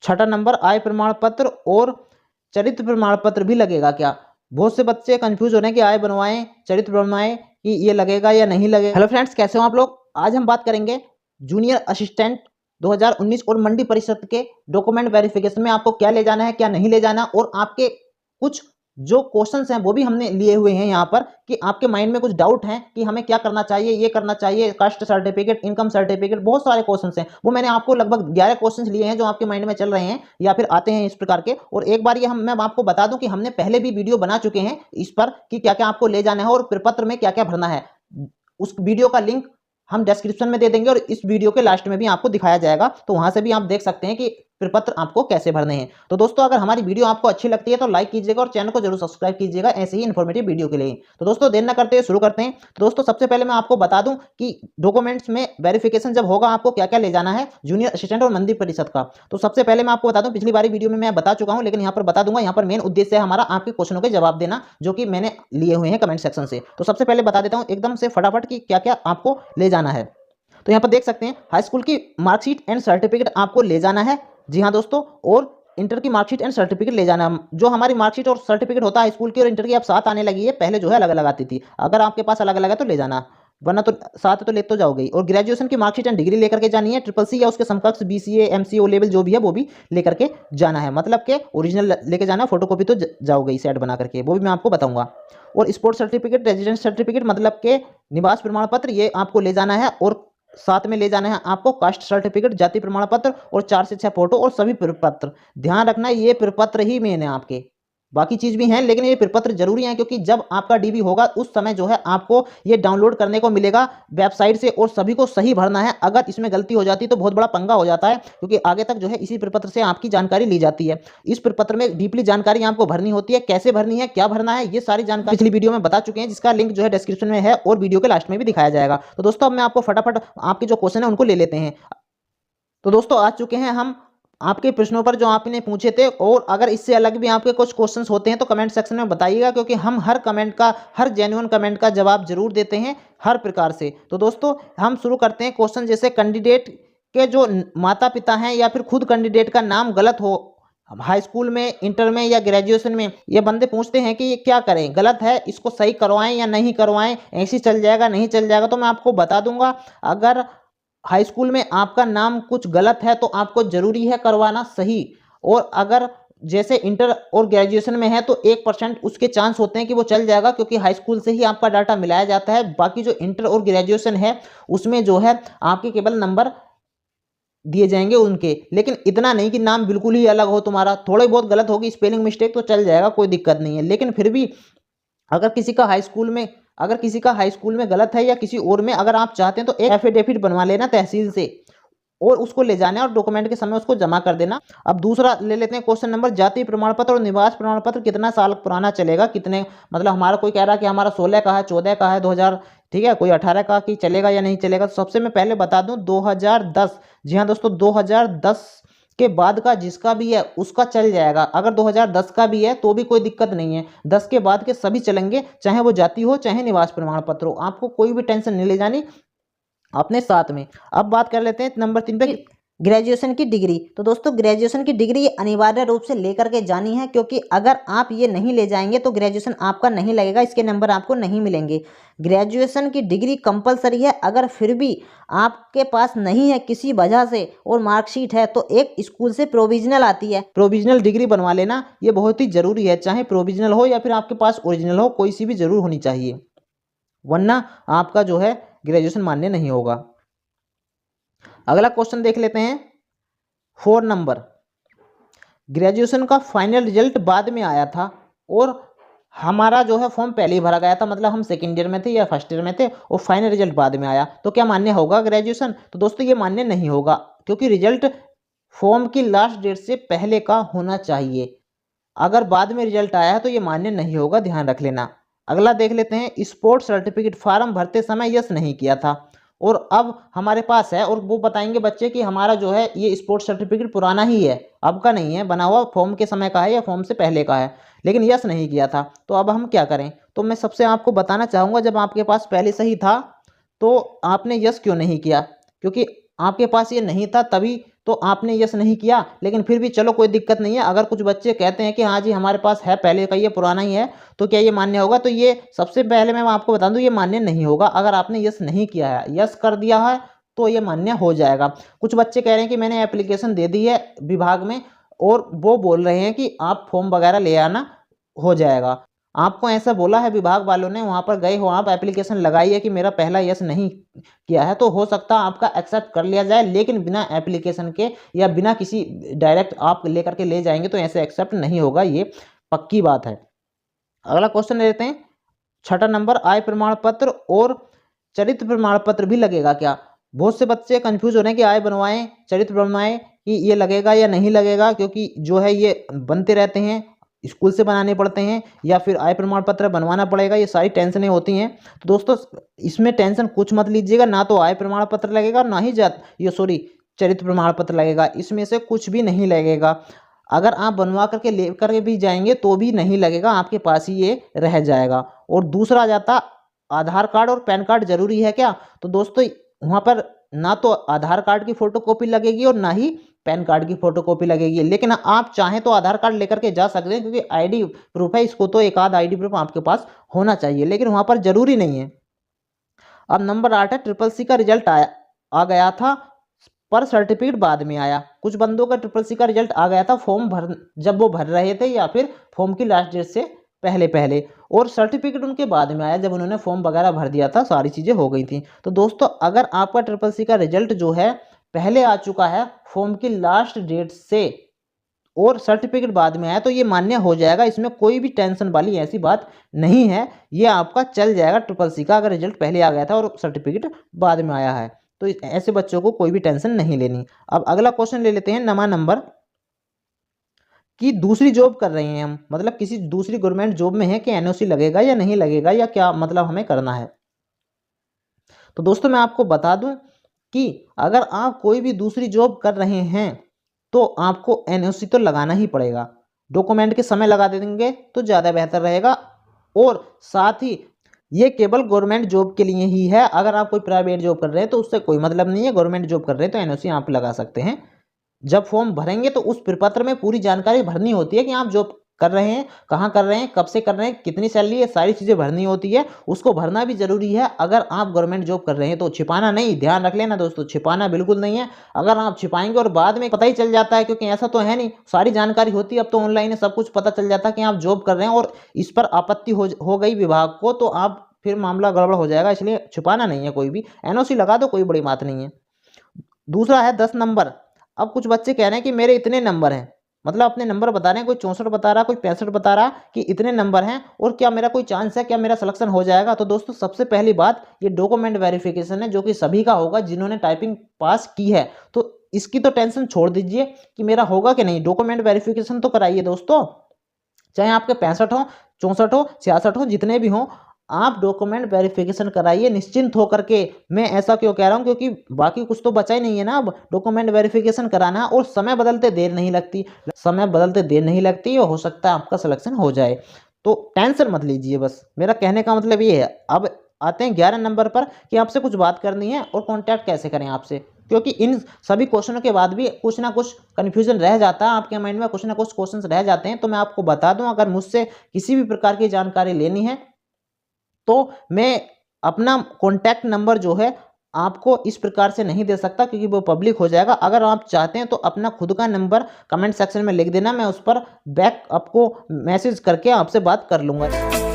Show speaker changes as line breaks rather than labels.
छठा number I प्रमाण पत्र और चरित्र प्रमाण पत्र भी लगेगा क्या। बहुत से बच्चे कंफ्यूज हो रहे हैं कि आय बनवाएं चरित्र बनवाएं कि ये लगेगा या नहीं लगेगा। हेलो फ्रेंड्स, कैसे हो आप लोग। आज हम बात करेंगे जूनियर असिस्टेंट 2019 और मंडी परिषद के डॉक्यूमेंट वेरिफिकेशन में आपको क्या ले जाना है क्या नहीं ले जाना, और आपके कुछ जो क्वेश्चंस हैं वो भी हमने लिए हुए हैं यहाँ पर कि आपके माइंड में कुछ डाउट हैं कि हमें क्या करना चाहिए, ये करना चाहिए, कास्ट सर्टिफिकेट, इनकम सर्टिफिकेट, बहुत सारे क्वेश्चंस हैं। वो मैंने आपको लगभग 11 क्वेश्चंस लिए हैं जो आपके माइंड में चल रहे हैं या फिर आते हैं इस प्रकार के। और एक बार ये मैं आपको बता दूं कि हमने पहले भी वीडियो बना चुके हैं इस पर कि क्या क्या आपको ले जाना है और प्रपत्र में क्या क्या भरना है। उस वीडियो का लिंक हम डिस्क्रिप्शन में दे देंगे और इस वीडियो के लास्ट में भी आपको दिखाया जाएगा, तो वहां से भी आप देख सकते हैं कि प्रपत्र आपको कैसे भरने हैं। तो दोस्तों, अगर हमारी वीडियो आपको अच्छी लगती है तो लाइक कीजिएगा और चैनल को जरूर सब्सक्राइब कीजिएगा ऐसे ही इन्फॉर्मेटिव वीडियो के लिए। तो दोस्तों, देर न करते हुए शुरू करते हैं। तो दोस्तों, सबसे पहले मैं आपको बता दूं कि डॉक्यूमेंट्स में वेरिफिकेशन जब होगा आपको क्या क्या ले जाना है जूनियर असिस्टेंट और मंडी परिषद का। तो सबसे पहले मैं आपको बता दूं, पिछली बारी वीडियो में मैं बता चुका हूं लेकिन यहाँ पर बता दूंगा। यहाँ पर मेन उद्देश्य है हमारा आपके क्वेश्चनों के जवाब देना जो कि मैंने लिए हुए हैं कमेंट सेक्शन से। तो सबसे पहले बता देता हूँ एकदम से फटाफट कि क्या क्या आपको ले जाना है। तो यहाँ पर देख सकते हैं हाई स्कूल की मार्कशीट एंड सर्टिफिकेट आपको ले जाना है। जी हाँ दोस्तों, और इंटर की मार्कशीट एंड सर्टिफिकेट ले जाना। जो हमारी मार्कशीट और सर्टिफिकेट होता है हाई स्कूल की और इंटर की अब साथ आने लगी है, पहले जो है अलग अलग आती थी। अगर आपके पास अलग अलग है तो ले जाना, वरना तो साथ तो ले तो जाओगे। और ग्रेजुएशन की मार्कशीट एंड डिग्री लेकर के जानी है, ट्रिपल सी या उसके समकक्ष बीसीए एमसीए ओ लेवल जो भी है वो भी लेकर के जाना है। मतलब के ओरिजिनल लेके जाना, फोटोकॉपी तो जाओगे सेट बना करके, वो भी मैं आपको बताऊंगा। और स्पोर्ट्स सर्टिफिकेट, रेजिडेंस सर्टिफिकेट मतलब के निवास प्रमाण पत्र, ये आपको ले जाना है। और साथ में ले जाना है आपको कास्ट सर्टिफिकेट, जाति प्रमाण पत्र और 4 से 6 फोटो और सभी प्रपत्र। ध्यान रखना ये प्रपत्र ही मेन है आपके, बाकी चीज भी हैं लेकिन ये प्रपत्र जरूरी है क्योंकि जब आपका डीबी होगा उस समय जो है आपको ये डाउनलोड करने को मिलेगा वेबसाइट से और सभी को सही भरना है। अगर इसमें गलती हो जाती तो बहुत बड़ा पंगा हो जाता है क्योंकि आगे तक जो है इसी प्रपत्र से आपकी जानकारी ली जाती है। इस प्रपत्र में डीपली जानकारी आपको भरनी होती है, कैसे भरनी है, क्या भरना है, ये सारी जानकारी पिछली वीडियो में बता चुके हैं जिसका लिंक जो है डिस्क्रिप्शन में है और वीडियो के लास्ट में भी दिखाया जाएगा। तो दोस्तों, अब मैं आपको फटाफट आपके जो क्वेश्चन है उनको ले लेते हैं। तो दोस्तों, आ चुके हैं हम आपके प्रश्नों पर जो आपने पूछे थे, और अगर इससे अलग भी आपके कुछ क्वेश्चंस होते हैं तो कमेंट सेक्शन में बताइएगा क्योंकि हम हर कमेंट का, हर जेन्युइन कमेंट का जवाब जरूर देते हैं हर प्रकार से। तो दोस्तों, हम शुरू करते हैं क्वेश्चन। जैसे कैंडिडेट के जो माता पिता हैं या फिर खुद कैंडिडेट का नाम गलत हो हाई स्कूल में, इंटर में या ग्रेजुएशन में, ये बंदे पूछते हैं कि ये क्या करें, गलत है, इसको सही करवाएं या नहीं करवाएं, ऐसे चल जाएगा नहीं चल जाएगा। तो मैं आपको बता दूंगा, अगर हाई स्कूल में आपका नाम कुछ गलत है तो आपको जरूरी है करवाना सही। और अगर जैसे इंटर और ग्रेजुएशन में है तो 1% उसके चांस होते हैं कि वो चल जाएगा क्योंकि हाई स्कूल से ही आपका डाटा मिलाया जाता है। बाकी जो इंटर और ग्रेजुएशन है उसमें जो है आपके केवल नंबर दिए जाएंगे उनके, लेकिन इतना नहीं कि नाम बिल्कुल ही अलग हो तुम्हारा, थोड़ी बहुत गलत होगी, स्पेलिंग मिस्टेक तो चल जाएगा, कोई दिक्कत नहीं है। लेकिन फिर भी अगर किसी का हाई स्कूल में गलत है या किसी और में अगर आप चाहते हैं तो एक एफिडेविट बनवा लेना तहसील से और उसको ले जाना है और डॉक्यूमेंट के समय उसको जमा कर देना। अब दूसरा ले लेते हैं क्वेश्चन नंबर, जाति प्रमाण पत्र और निवास प्रमाण पत्र कितना साल पुराना चलेगा, कितने, मतलब हमारा कोई कह रहा है कि हमारा 16 का है, 14 का है, 2000, ठीक है, कोई 18 का कि चलेगा या नहीं चलेगा। तो सबसे मैं पहले बता दूं 2010, जी हाँ दोस्तों 2010 के बाद का जिसका भी है उसका चल जाएगा। अगर 2010 का भी है तो भी कोई दिक्कत नहीं है, 10 के बाद के सभी चलेंगे, चाहे वो जाति हो चाहे निवास प्रमाण पत्र हो, आपको कोई भी टेंशन नहीं ले जानी अपने साथ में। अब बात कर लेते हैं नंबर 3 पे, ग्रेजुएशन की डिग्री। तो दोस्तों, ग्रेजुएशन की डिग्री अनिवार्य रूप से लेकर के जानी है क्योंकि अगर आप ये नहीं ले जाएंगे तो ग्रेजुएशन आपका नहीं लगेगा, इसके नंबर आपको नहीं मिलेंगे। ग्रेजुएशन की डिग्री कंपलसरी है। अगर फिर भी आपके पास नहीं है किसी वजह से और मार्कशीट है तो एक स्कूल से प्रोविजनल आती है, प्रोविजनल डिग्री बनवा लेना, ये बहुत ही जरूरी है। चाहे प्रोविजनल हो या फिर आपके पास ओरिजिनल हो, कोई सी भी जरूर होनी चाहिए, वरना आपका जो है ग्रेजुएशन मान्य नहीं होगा। अगला क्वेश्चन देख लेते हैं 4 नंबर, ग्रेजुएशन का फाइनल रिजल्ट बाद में आया था और हमारा जो है फॉर्म पहले ही भरा गया था, मतलब हम सेकेंड ईयर में थे या फर्स्ट ईयर में थे और फाइनल रिजल्ट बाद में आया, तो क्या मान्य होगा ग्रेजुएशन। तो दोस्तों, ये मान्य नहीं होगा क्योंकि रिजल्ट फॉर्म की लास्ट डेट से पहले का होना चाहिए। अगर बाद में रिजल्ट आया है तो ये मान्य नहीं होगा, ध्यान रख लेना। अगला देख लेते हैं, स्पोर्ट्स सर्टिफिकेट फॉर्म भरते समय यस नहीं किया था और अब हमारे पास है, और वो बताएंगे बच्चे कि हमारा जो है ये स्पोर्ट्स सर्टिफिकेट पुराना ही है, अब का नहीं है, बना हुआ फॉर्म के समय का है या फॉर्म से पहले का है, लेकिन यस नहीं किया था। तो अब हम क्या करें। तो मैं सबसे आपको बताना चाहूँगा, जब आपके पास पहले से ही था तो आपने यस क्यों नहीं किया, क्योंकि आपके पास ये नहीं था तभी तो आपने यस नहीं किया, लेकिन फिर भी चलो कोई दिक्कत नहीं है। अगर कुछ बच्चे कहते हैं कि हाँ जी हमारे पास है पहले का, ये पुराना ही है, तो क्या ये मान्य होगा? तो ये सबसे पहले मैं आपको बता दूं, ये मान्य नहीं होगा। अगर आपने यस नहीं किया है, यस कर दिया है तो ये मान्य हो जाएगा। कुछ बच्चे कह रहे हैं कि मैंने एप्लीकेशन दे दी है विभाग में और वो बोल रहे हैं कि आप फॉर्म वगैरह ले आना, हो जाएगा। आपको ऐसा बोला है विभाग वालों ने, वहाँ पर गए हो आप, एप्लीकेशन लगाई है कि मेरा पहला यस नहीं किया है, तो हो सकता है आपका एक्सेप्ट कर लिया जाए, लेकिन बिना एप्लीकेशन के या बिना किसी डायरेक्ट आप लेकर के ले जाएंगे तो ऐसे एक्सेप्ट नहीं होगा, ये पक्की बात है। अगला क्वेश्चन लेते हैं, छठा नंबर, आय प्रमाण पत्र और चरित्र प्रमाण पत्र भी लगेगा क्या? बहुत से बच्चे कंफ्यूज हो रहे हैं कि आय बनवाएं, चरित्र बनवाएं, कि ये लगेगा या नहीं लगेगा, क्योंकि जो है ये बनते रहते हैं, स्कूल से बनाने पड़ते हैं या फिर आय प्रमाण पत्र बनवाना पड़ेगा, ये सारी टेंशनें होती हैं। तो दोस्तों इसमें टेंशन कुछ मत लीजिएगा, ना तो आय प्रमाण पत्र लगेगा, ना ही चरित्र प्रमाण पत्र लगेगा, इसमें से कुछ भी नहीं लगेगा। अगर आप बनवा करके ले करके भी जाएंगे तो भी नहीं लगेगा, आपके पास ही ये रह जाएगा। और दूसरा आ जाता, आधार कार्ड और पैन कार्ड जरूरी है क्या? तो दोस्तों वहाँ पर ना तो आधार कार्ड की फोटोकॉपी लगेगी और ना ही पैन कार्ड की फोटोकॉपी लगेगी, लेकिन आप चाहें तो आधार कार्ड लेकर के जा सकते हैं, क्योंकि आईडी प्रूफ है, इसको तो एक आध आईडी प्रूफ आपके पास होना चाहिए, लेकिन वहाँ पर जरूरी नहीं है। अब नंबर 8 है, ट्रिपल सी का रिजल्ट आ गया था पर सर्टिफिकेट बाद में आया। कुछ बंदों का ट्रिपल सी का रिजल्ट आ गया था फॉर्म भर, जब वो भर रहे थे या फिर फॉर्म की लास्ट डेट से पहले पहले, और सर्टिफिकेट उनके बाद में आया जब उन्होंने फॉर्म वगैरह भर दिया था, सारी चीज़ें हो गई थी। तो दोस्तों अगर आपका ट्रिपल सी का रिजल्ट जो है पहले आ चुका है फॉर्म की लास्ट डेट से और सर्टिफिकेट बाद में आया तो ये मान्य हो जाएगा, इसमें कोई भी टेंशन वाली ऐसी बात नहीं है, ये आपका चल जाएगा ट्रिपल सी का, अगर रिजल्ट पहले आ गया था और सर्टिफिकेट बाद में आया है तो ऐसे बच्चों को कोई भी टेंशन नहीं लेनी। अब अगला क्वेश्चन ले लेते हैं, 9वां नंबर, कि दूसरी जॉब कर रहे हैं हम, मतलब किसी दूसरी गवर्नमेंट जॉब में है कि एनओसी लगेगा या नहीं लगेगा, या क्या मतलब हमें करना है? तो दोस्तों मैं आपको बता दूं कि अगर आप कोई भी दूसरी जॉब कर रहे हैं तो आपको एनओसी तो लगाना ही पड़ेगा। डॉक्यूमेंट के समय लगा देंगे तो ज़्यादा बेहतर रहेगा, और साथ ही ये केवल गवर्नमेंट जॉब के लिए ही है। अगर आप कोई प्राइवेट जॉब कर रहे हैं तो उससे कोई मतलब नहीं है, गवर्नमेंट जॉब कर रहे हैं तो एनओसी आप लगा सकते हैं। जब फॉर्म भरेंगे तो उस प्रपत्र में पूरी जानकारी भरनी होती है कि आप जॉब कर रहे हैं, कहाँ कर रहे हैं, कब से कर रहे हैं, कितनी सैलरी है, सारी चीज़ें भरनी होती है, उसको भरना भी जरूरी है। अगर आप गवर्नमेंट जॉब कर रहे हैं तो छिपाना नहीं, ध्यान रख लेना दोस्तों, छिपाना बिल्कुल नहीं है। अगर आप छिपाएंगे और बाद में पता ही चल जाता है, क्योंकि ऐसा तो है नहीं, सारी जानकारी होती है, अब तो ऑनलाइन है, सब कुछ पता चल जाता है कि आप जॉब कर रहे हैं और इस पर आपत्ति हो गई विभाग को, तो आप फिर मामला गड़बड़ हो जाएगा, इसलिए छुपाना नहीं है कोई भी, एनओसी लगा दो, कोई बड़ी बात नहीं है। दूसरा है 10 नंबर। अब कुछ बच्चे कह रहे हैं कि मेरे इतने नंबर हैं, मतलब अपने नंबर बता रहे हैं, कोई 64 बता रहा, कोई 65 बता रहा कि इतने नंबर हैं और क्या मेरा कोई चांस है, क्या मेरा सिलेक्शन हो जाएगा? तो दोस्तों सबसे पहली बात, ये डॉक्यूमेंट वेरिफिकेशन है जो कि सभी का होगा जिन्होंने टाइपिंग पास की है, तो इसकी तो टेंशन छोड़ दीजिए कि मेरा होगा कि नहीं, डॉक्यूमेंट वेरिफिकेशन तो कराइए दोस्तों, चाहे आपके 65 हो, 64 हो, 66 हो, जितने भी हों, आप डॉक्यूमेंट वेरिफिकेशन कराइए निश्चिंत होकर के। मैं ऐसा क्यों कह रहा हूं, क्योंकि बाकी कुछ तो बचा ही नहीं है ना, अब डॉक्यूमेंट वेरिफिकेशन कराना, और समय बदलते देर नहीं लगती, समय बदलते देर नहीं लगती और हो सकता है आपका सिलेक्शन हो जाए, तो टेंशन मत लीजिए, बस मेरा कहने का मतलब ये है। अब आते हैं 11 नंबर पर, कि आपसे कुछ बात करनी है और कॉन्टैक्ट कैसे करें आपसे, क्योंकि इन सभी क्वेश्चनों के बाद भी कुछ ना कुछ कन्फ्यूजन रह जाता है आपके माइंड में, कुछ ना कुछ क्वेश्चंस रह जाते हैं, तो मैं आपको बता दूं, अगर मुझसे किसी भी प्रकार की जानकारी लेनी है तो मैं अपना कॉन्टैक्ट नंबर जो है आपको इस प्रकार से नहीं दे सकता, क्योंकि वो पब्लिक हो जाएगा। अगर आप चाहते हैं तो अपना खुद का नंबर कमेंट सेक्शन में लिख देना, मैं उस पर बैक आपको मैसेज करके आपसे बात कर लूँगा।